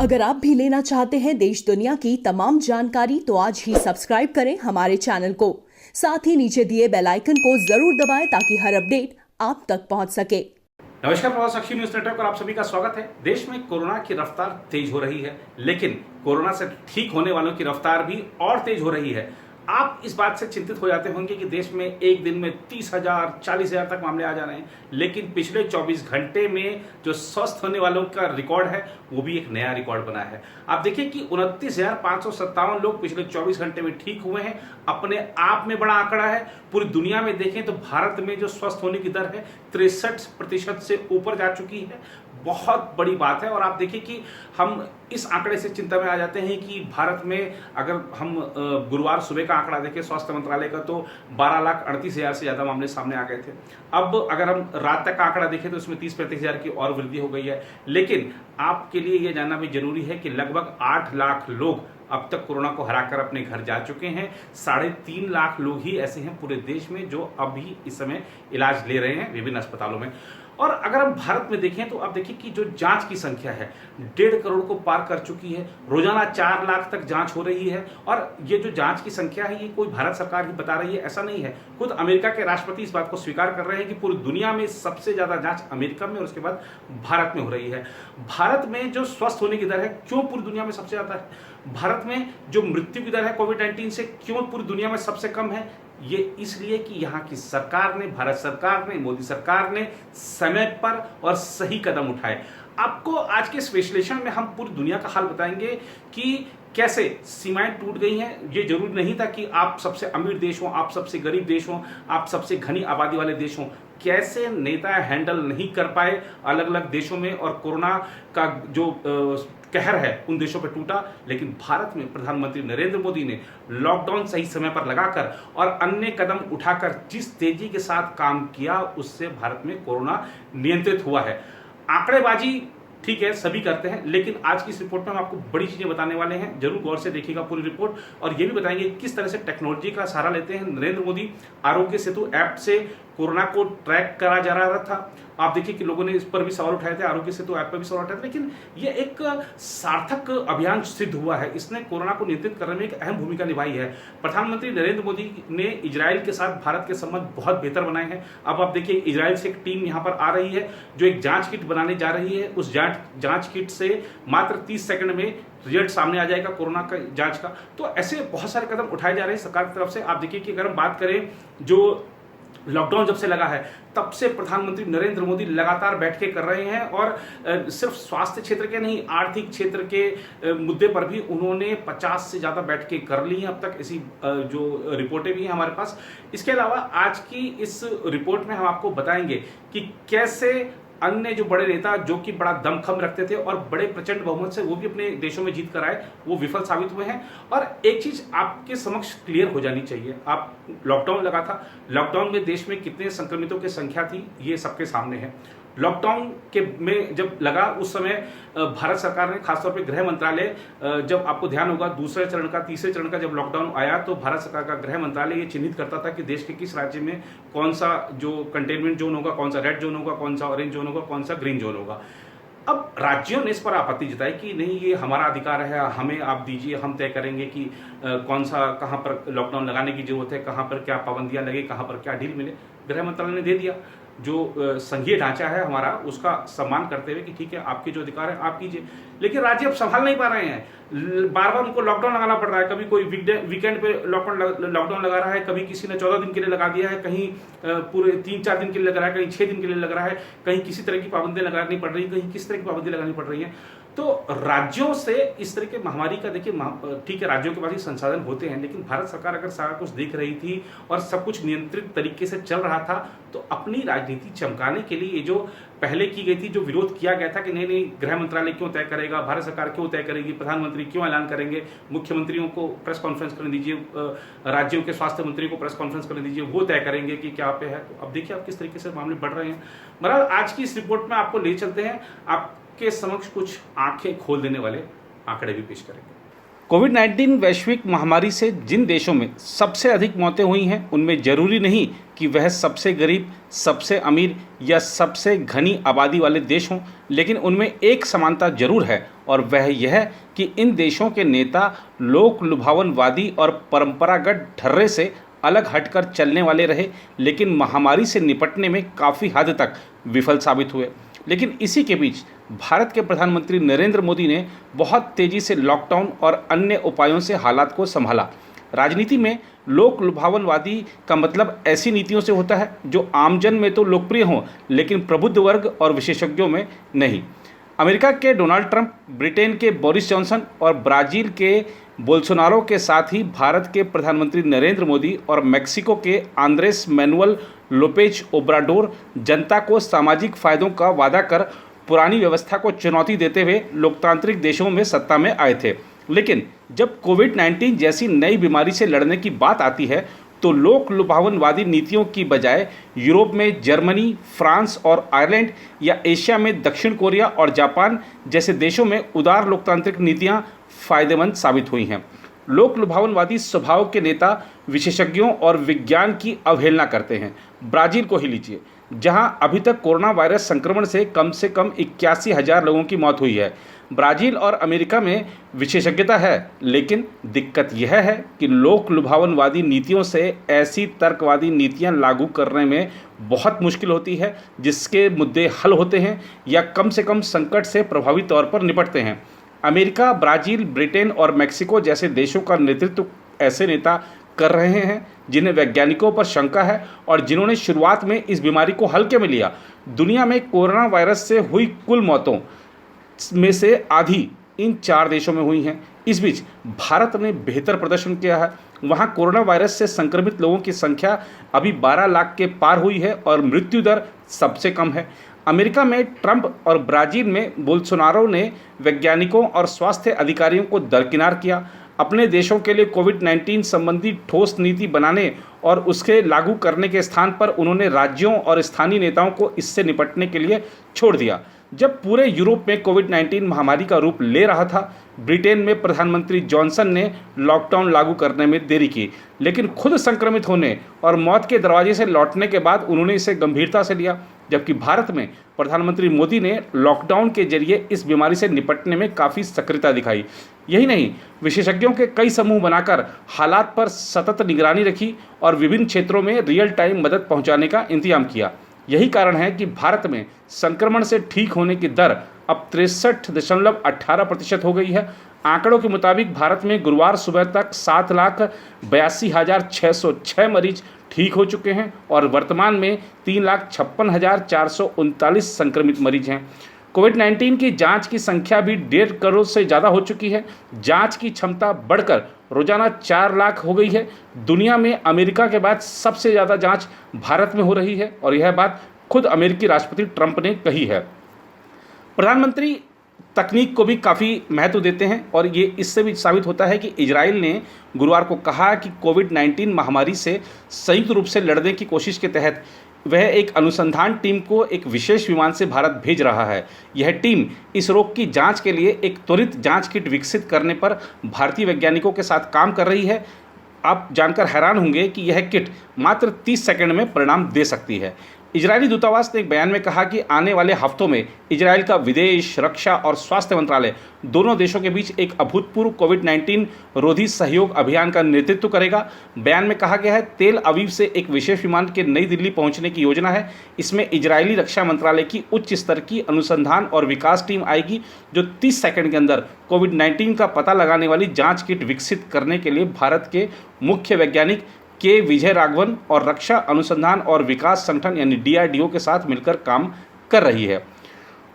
अगर आप भी लेना चाहते हैं देश दुनिया की तमाम जानकारी तो आज ही सब्सक्राइब करें हमारे चैनल को। साथ ही नीचे दिए बेल आइकन को जरूर दबाएं ताकि हर अपडेट आप तक पहुंच सके। नमस्कार, प्रवासाक्षी न्यूज नेटवर्क पर आप सभी का स्वागत है। देश में कोरोना की रफ्तार तेज हो रही है, लेकिन कोरोना से ठीक होने वालों की रफ्तार भी और तेज हो रही है। आप इस बात से चिंतित हो जाते होंगे कि देश में एक दिन में 30,000 40,000 तक मामले आ जा रहे हैं, लेकिन पिछले 24 घंटे में जो स्वस्थ होने वालों का रिकॉर्ड है वो भी एक नया रिकॉर्ड बना है। आप देखिए कि 29,557 लोग पिछले 24 घंटे में ठीक हुए हैं। अपने आप में बड़ा आंकड़ा है। पूरी दुनिया में देखें तो भारत में जो स्वस्थ होने की दर है 63% से ऊपर जा चुकी है। बहुत बड़ी बात है। और आप देखिए कि हम इस आंकड़े से चिंता में आ जाते हैं कि भारत में अगर हम गुरुवार सुबह का आंकड़ा देखें स्वास्थ्य मंत्रालय का, तो 12,38,000 से ज़्यादा मामले सामने आ गए थे। अब अगर हम रात तक का आंकड़ा देखें तो इसमें 30-35,000 की और वृद्धि हो गई है। लेकिन आपके लिए यह जानना भी जरूरी है कि लगभग 8 लाख लोग अब तक कोरोना को हराकर अपने घर जा चुके हैं। 3.5 लाख लोग ही ऐसे हैं पूरे देश में जो अभी इस समय इलाज ले रहे हैं विभिन्न अस्पतालों में। और अगर हम भारत में देखें तो आप देखिए कि जो जांच की संख्या है 1.5 करोड़ को पार कर चुकी है। रोजाना 4 लाख तक जांच हो रही है। और ये जो जांच की संख्या है ये कोई भारत सरकार ही बता रही है, ऐसा नहीं है। खुद अमेरिका के राष्ट्रपति इस बात को स्वीकार कर रहे हैं कि पूरी दुनिया में सबसे ज्यादा जांच अमेरिका में और उसके बाद भारत में हो रही है। भारत में जो स्वस्थ होने की दर है क्यों पूरी दुनिया में सबसे ज्यादा है? भारत में जो मृत्यु की दर है कोविड-19 से क्यों पूरी दुनिया में सबसे कम है? ये इसलिए कि यहाँ की सरकार ने, भारत सरकार ने, मोदी सरकार ने समय पर और सही कदम उठाए। आपको आज के इस विश्लेषण में हम पूरी दुनिया का हाल बताएंगे कि कैसे सीमाएं टूट गई हैं। ये जरूरी नहीं था कि आप सबसे अमीर देश हो, आप सबसे गरीब देश हो, आप सबसे घनी आबादी वाले देश हो। कैसे नेता हैंडल नहीं कर पाए अलग अलग देशों में, और कोरोना का जो कहर है उन देशों पर टूटा। लेकिन भारत में प्रधानमंत्री नरेंद्र मोदी ने लॉकडाउन सही समय पर लगाकर और अन्य कदम उठाकर जिस तेजी के साथ काम किया उससे भारत में कोरोना नियंत्रित हुआ है। आंकड़ेबाजी ठीक है सभी करते हैं, लेकिन आज की इस रिपोर्ट में हम आपको बड़ी चीजें बताने वाले हैं। जरूर गौर से देखिएगा पूरी रिपोर्ट। और ये भी बताएंगे किस तरह से टेक्नोलॉजी का सहारा लेते हैं नरेंद्र मोदी। आरोग्य सेतु ऐप से कोरोना को ट्रैक करा जा रहा था। आप देखिए कि लोगों ने इस पर भी सवाल उठाए थे, आरोग्य सेतु ऐप पर भी सवाल उठाए थे, लेकिन ये एक सार्थक अभियान सिद्ध हुआ है। इसने कोरोना को नियंत्रित करने में एक अहम भूमिका निभाई है। प्रधानमंत्री नरेंद्र मोदी ने इजराइल के साथ भारत के संबंध बहुत बेहतर बनाए हैं। अब आप देखिए इजराइल से एक टीम यहाँ पर आ रही है जो एक जांच किट बनाने जा रही है। उस जांच किट से मात्र 30 सेकंड में रिजल्ट सामने आ जाएगा कोरोना का जांच का। तो ऐसे बहुत सारे कदम उठाए जा रहे हैं सरकार की तरफ से। आप देखिए कि अगर हम बात करें जो लॉकडाउन जब से लगा है तब से प्रधानमंत्री नरेंद्र मोदी लगातार बैठकें कर रहे हैं। और सिर्फ स्वास्थ्य क्षेत्र के नहीं, आर्थिक क्षेत्र के मुद्दे पर भी उन्होंने 50 से ज्यादा बैठकें कर ली हैं अब तक। ऐसी जो रिपोर्टें भी हैं हमारे पास। इसके अलावा आज की इस रिपोर्ट में हम आपको बताएंगे कि कैसे अन्य जो बड़े नेता जो कि बड़ा दमखम रखते थे और बड़े प्रचंड बहुमत से वो भी अपने देशों में जीत कर आए, वो विफल साबित हुए हैं। और एक चीज आपके समक्ष क्लियर हो जानी चाहिए, आप लॉकडाउन लगा था, लॉकडाउन में देश में कितने संक्रमितों की संख्या थी ये सबके सामने है। लॉकडाउन के में जब लगा उस समय भारत सरकार ने खासतौर पे गृह मंत्रालय, जब आपको ध्यान होगा दूसरे चरण का तीसरे चरण का जब लॉकडाउन आया तो भारत सरकार का गृह मंत्रालय ये चिन्हित करता था कि देश के किस राज्य में कौन सा जो कंटेनमेंट जोन होगा, कौन सा रेड जोन होगा, कौन सा ऑरेंज जोन होगा, कौन सा ग्रीन जोन होगा। अब राज्यों ने इस पर आपत्ति जताई कि नहीं ये हमारा अधिकार है, हमें आप दीजिए, हम तय करेंगे कि कौन सा कहां पर लॉकडाउन लगाने की जरूरत है, कहां पर क्या पाबंदियां लगे, कहां पर क्या ढील मिले। गृह मंत्रालय ने दे दिया। जो संघीय ढांचा है हमारा उसका सम्मान करते हुए कि ठीक है आपके जो अधिकार है आप कीजिए। लेकिन राज्य अब संभाल नहीं पा रहे हैं, बार बार उनको लॉकडाउन लगाना पड़ रहा है। कभी कोई वीकेंड पे लॉकडाउन लगा रहा है, कभी किसी ने 14 दिन के लिए लगा दिया है, कहीं पूरे 3-4 दिन के लिए लग रहा है, कहीं 6 दिन के लिए लग रहा है, कहीं किसी तरह की पाबंदियां लगानी पड़ रही है, कहीं किस तरह की पाबंदी लगानी पड़ रही है। तो राज्यों से इस तरह के महामारी का देखिए ठीक है राज्यों के पास ही संसाधन होते हैं, लेकिन भारत सरकार अगर सारा कुछ देख रही थी और सब कुछ नियंत्रित तरीके से चल रहा था तो अपनी राजनीति चमकाने के लिए ये जो पहले की गई थी, जो विरोध किया गया था कि नहीं नहीं गृह मंत्रालय क्यों तय करेगा, भारत सरकार क्यों तय करेगी, प्रधानमंत्री क्यों ऐलान करेंगे, मुख्यमंत्रियों को प्रेस कॉन्फ्रेंस करने दीजिए, राज्यों के स्वास्थ्य मंत्री को प्रेस कॉन्फ्रेंस करने दीजिए, वो तय करेंगे कि क्या पे है। तो अब देखिए आप किस तरीके से मामले बढ़ रहे हैं। बहरहाल आज की इस रिपोर्ट में आपको ले चलते हैं, आपके समक्ष कुछ आंखें खोल देने वाले आंकड़े भी पेश करेंगे। कोविड-19 वैश्विक महामारी से जिन देशों में सबसे अधिक मौतें हुई हैं, उनमें जरूरी नहीं कि वह सबसे गरीब, सबसे अमीर या सबसे घनी आबादी वाले देश हों, लेकिन उनमें एक समानता जरूर है और वह यह कि इन देशों के नेता लोक लुभावनवादी और परंपरागत ढर्रे से अलग हटकर चलने वाले रहे, लेकिन महामारी से निपटने में काफ़ी हद तक विफल साबित हुए। लेकिन इसी के बीच भारत के प्रधानमंत्री नरेंद्र मोदी ने बहुत तेज़ी से लॉकडाउन और अन्य उपायों से हालात को संभाला। राजनीति में लोक लुभावनवादी का मतलब ऐसी नीतियों से होता है जो आमजन में तो लोकप्रिय हों, लेकिन प्रबुद्ध वर्ग और विशेषज्ञों में नहीं। अमेरिका के डोनाल्ड ट्रंप, ब्रिटेन के बोरिस जॉनसन और ब्राज़ील के बोल्सोनारो के साथ ही भारत के प्रधानमंत्री नरेंद्र मोदी और मेक्सिको के आंद्रेस मैनुअल लोपेज ओब्राडोर जनता को सामाजिक फायदों का वादा कर पुरानी व्यवस्था को चुनौती देते हुए लोकतांत्रिक देशों में सत्ता में आए थे। लेकिन जब कोविड-19 जैसी नई बीमारी से लड़ने की बात आती है तो लोक लुभावनवादी नीतियों की बजाय यूरोप में जर्मनी, फ्रांस और आयरलैंड या एशिया में दक्षिण कोरिया और जापान जैसे देशों में उदार लोकतांत्रिक नीतियां फायदेमंद साबित हुई हैं। लोक लुभावनवादी स्वभाव के नेता विशेषज्ञों और विज्ञान की अवहेलना करते हैं। ब्राज़ील को ही लीजिए, जहां अभी तक कोरोना वायरस संक्रमण से कम 81,000 लोगों की मौत हुई है। ब्राज़ील और अमेरिका में विशेषज्ञता है, लेकिन दिक्कत यह है कि लोक लुभावनवादी नीतियों से ऐसी तर्कवादी नीतियां लागू करने में बहुत मुश्किल होती है जिसके मुद्दे हल होते हैं या कम से कम संकट से प्रभावी तौर पर निपटते हैं। अमेरिका, ब्राज़ील, ब्रिटेन और मेक्सिको जैसे देशों का नेतृत्व ऐसे नेता कर रहे हैं जिन्हें वैज्ञानिकों पर शंका है और जिन्होंने शुरुआत में इस बीमारी को हल्के में लिया। दुनिया में कोरोना वायरस से हुई कुल मौतों में से आधी इन 4 देशों में हुई हैं। इस बीच भारत ने बेहतर प्रदर्शन किया है। वहाँ कोरोना वायरस से संक्रमित लोगों की संख्या अभी 12 लाख के पार हुई है और मृत्यु दर सबसे कम है। अमेरिका में ट्रंप और ब्राज़ील में बोल्सोनारो ने वैज्ञानिकों और स्वास्थ्य अधिकारियों को दरकिनार किया। अपने देशों के लिए कोविड-19 संबंधी ठोस नीति बनाने और उसके लागू करने के स्थान पर उन्होंने राज्यों और स्थानीय नेताओं को इससे निपटने के लिए छोड़ दिया। जब पूरे यूरोप में कोविड-19 महामारी का रूप ले रहा था, ब्रिटेन में प्रधानमंत्री जॉनसन ने लॉकडाउन लागू करने में देरी की, लेकिन खुद संक्रमित होने और मौत के दरवाजे से लौटने के बाद उन्होंने इसे गंभीरता से लिया। जबकि भारत में प्रधानमंत्री मोदी ने लॉकडाउन के जरिए इस बीमारी से निपटने में काफ़ी सक्रियता दिखाई। यही नहीं, विशेषज्ञों के कई समूह बनाकर हालात पर सतत निगरानी रखी और विभिन्न क्षेत्रों में रियल टाइम मदद पहुंचाने का इंतजाम किया। यही कारण है कि भारत में संक्रमण से ठीक होने की दर अब 63.18% हो गई है। आंकड़ों के मुताबिक भारत में गुरुवार सुबह तक 7,82,606 मरीज ठीक हो चुके हैं और वर्तमान में 3,56,439 संक्रमित मरीज हैं। कोविड-19 की जांच की संख्या भी 1.5 करोड़ से ज़्यादा हो चुकी है। जांच की क्षमता बढ़कर रोजाना 4 लाख हो गई है। दुनिया में अमेरिका के बाद सबसे ज़्यादा जांच भारत में हो रही है और यह बात खुद अमेरिकी राष्ट्रपति ट्रंप ने कही है। प्रधानमंत्री तकनीक को भी काफ़ी महत्व देते हैं और ये इससे भी साबित होता है कि इजराइल ने गुरुवार को कहा कि कोविड-19 महामारी से संयुक्त रूप से लड़ने की कोशिश के तहत वह एक अनुसंधान टीम को एक विशेष विमान से भारत भेज रहा है। यह टीम इस रोग की जांच के लिए एक त्वरित जांच किट विकसित करने पर भारतीय वैज्ञानिकों के साथ काम कर रही है। आप जानकर हैरान होंगे कि यह किट मात्र 30 सेकंड में परिणाम दे सकती है। इजरायली दूतावास ने एक बयान में कहा कि आने वाले हफ्तों में इजराइल का विदेश, रक्षा और स्वास्थ्य मंत्रालय दोनों देशों के बीच एक अभूतपूर्व कोविड-19 रोधी सहयोग अभियान का नेतृत्व करेगा। बयान में कहा गया है, तेल अवीव से एक विशेष विमान के नई दिल्ली पहुंचने की योजना है। इसमें इजरायली रक्षा मंत्रालय की उच्च स्तर की अनुसंधान और विकास टीम आएगी, जो 30 सेकंड के अंदर कोविड-19 का पता लगाने वाली जाँच किट विकसित करने के लिए भारत के मुख्य वैज्ञानिक के विजय राघवन और रक्षा अनुसंधान और विकास संगठन यानी DRDO के साथ मिलकर काम कर रही है।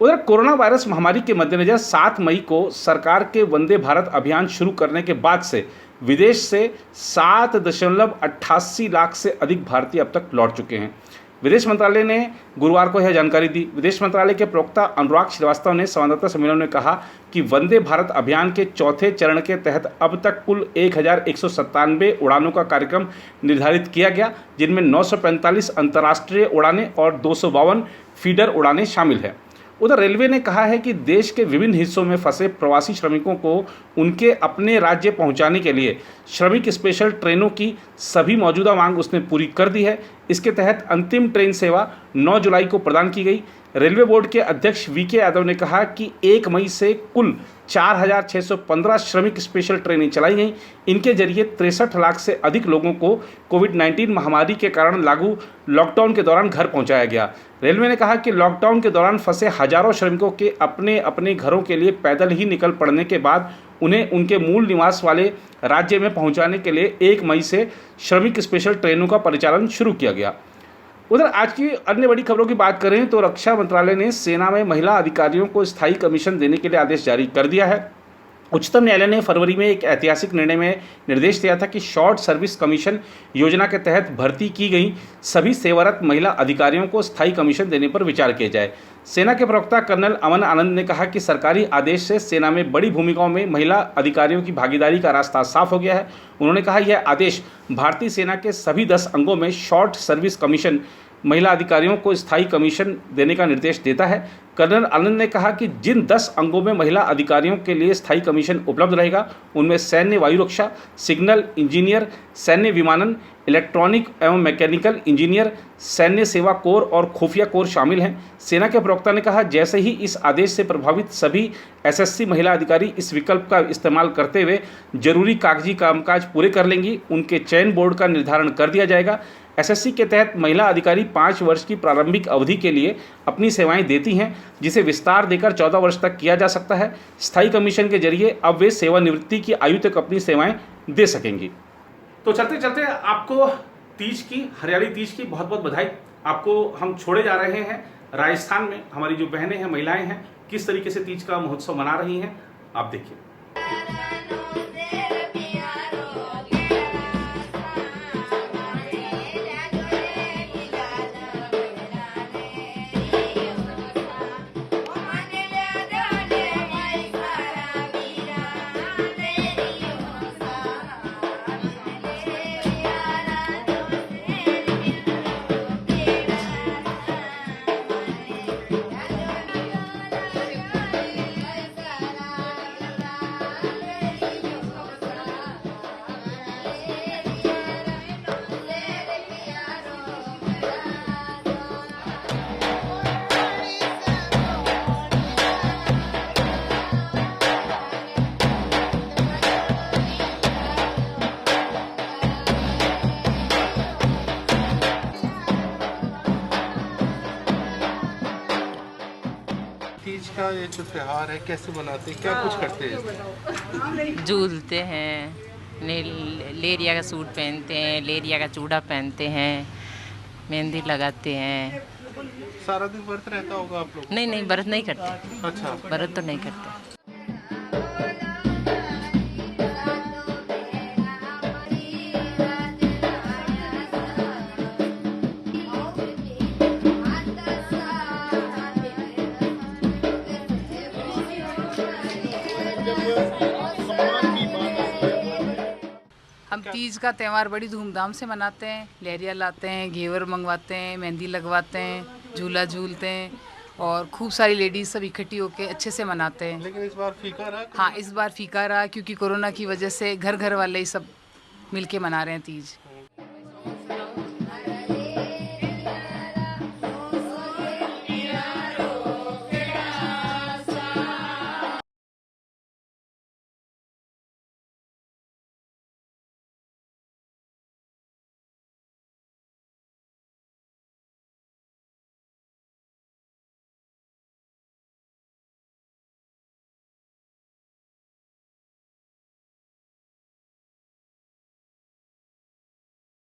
उधर कोरोना वायरस महामारी के मद्देनजर 7 मई को सरकार के वंदे भारत अभियान शुरू करने के बाद से विदेश से 7.88 लाख से अधिक भारतीय अब तक लौट चुके हैं। विदेश मंत्रालय ने गुरुवार को यह जानकारी दी। विदेश मंत्रालय के प्रवक्ता अनुराग श्रीवास्तव ने संवाददाता सम्मेलन में कहा कि वंदे भारत अभियान के चौथे चरण के तहत अब तक कुल 1,197 उड़ानों का कार्यक्रम निर्धारित किया गया, जिनमें 945 अंतर्राष्ट्रीय उड़ानें और 252 फीडर उड़ानें शामिल हैं। उधर रेलवे ने कहा है कि देश के विभिन्न हिस्सों में फंसे प्रवासी श्रमिकों को उनके अपने राज्य पहुंचाने के लिए श्रमिक स्पेशल ट्रेनों की सभी मौजूदा मांग उसने पूरी कर दी है। इसके तहत अंतिम ट्रेन सेवा 9 जुलाई को प्रदान की गई। रेलवे बोर्ड के अध्यक्ष वीके यादव ने कहा कि 1 मई से कुल 4,615 श्रमिक स्पेशल ट्रेनें चलाई गईं। इनके जरिए 63 लाख से अधिक लोगों को कोविड-19 महामारी के कारण लागू लॉकडाउन के दौरान घर पहुंचाया गया। रेलवे ने कहा कि लॉकडाउन के दौरान फंसे हजारों श्रमिकों के अपने अपने घरों के लिए पैदल ही निकल पड़ने के बाद उन्हें उनके मूल निवास वाले राज्य में पहुंचाने के लिए 1 मई से श्रमिक स्पेशल ट्रेनों का परिचालन शुरू किया गया। उधर आज की अन्य बड़ी खबरों की बात करें तो रक्षा मंत्रालय ने सेना में महिला अधिकारियों को स्थायी कमीशन देने के लिए आदेश जारी कर दिया है। उच्चतम न्यायालय ने फरवरी में एक ऐतिहासिक निर्णय में निर्देश दिया था कि शॉर्ट सर्विस कमीशन योजना के तहत भर्ती की गई सभी सेवारत महिला अधिकारियों को स्थायी कमीशन देने पर विचार किया जाए। सेना के प्रवक्ता कर्नल अमन आनंद ने कहा कि सरकारी आदेश से सेना में बड़ी भूमिकाओं में महिला अधिकारियों की भागीदारी का रास्ता साफ हो गया है। उन्होंने कहा यह आदेश भारतीय सेना के सभी 10 अंगों में शॉर्ट सर्विस कमीशन महिला अधिकारियों को स्थायी कमीशन देने का निर्देश देता है। कर्नल आनंद ने कहा कि जिन 10 अंगों में महिला अधिकारियों के लिए स्थायी कमीशन उपलब्ध रहेगा उनमें सैन्य वायु रक्षा, सिग्नल इंजीनियर, सैन्य विमानन, इलेक्ट्रॉनिक एवं मैकेनिकल इंजीनियर, सैन्य सेवा कोर और खुफिया कोर शामिल हैं। सेना के प्रवक्ता ने कहा जैसे ही इस आदेश से प्रभावित सभी एसएससी महिला अधिकारी इस विकल्प का इस्तेमाल करते हुए जरूरी कागजी कामकाज पूरे कर लेंगी, उनके चयन बोर्ड का निर्धारण कर दिया जाएगा। एसएससी के तहत महिला अधिकारी 5 वर्ष की प्रारंभिक अवधि के लिए अपनी सेवाएं देती हैं, जिसे विस्तार देकर 14 वर्ष तक किया जा सकता है। स्थायी कमीशन के जरिए अब वे सेवानिवृत्ति की आयु तक अपनी सेवाएं दे सकेंगी। तो चलते चलते आपको तीज की, हरियाली तीज की बहुत बहुत बधाई। आपको हम छोड़े जा रहे हैं राजस्थान में। हमारी जो बहनें हैं, महिलाएं हैं, किस तरीके से तीज का महोत्सव मना रही हैं, आप देखिए। तीज का ये जो त्योहार है कैसे मनाते हैं, क्या कुछ करते हैं? झूलते हैं, लेरिया का सूट पहनते हैं, लेरिया का चूड़ा पहनते हैं, मेहंदी लगाते हैं। सारा दिन व्रत रहता होगा आप लोग? नहीं, व्रत नहीं करते। अच्छा, व्रत तो नहीं करते। हम तीज का त्यौहार बड़ी धूमधाम से मनाते हैं। लहरिया लाते हैं, घेवर मंगवाते हैं, मेहंदी लगवाते हैं, झूला झूलते हैं और खूब सारी लेडीज सब इकट्ठी होकर अच्छे से मनाते हैं। लेकिन इस बार फीका रहा? हाँ, इस बार फीका रहा क्योंकि कोरोना की वजह से घर घर वाले ही सब मिलके मना रहे हैं तीज।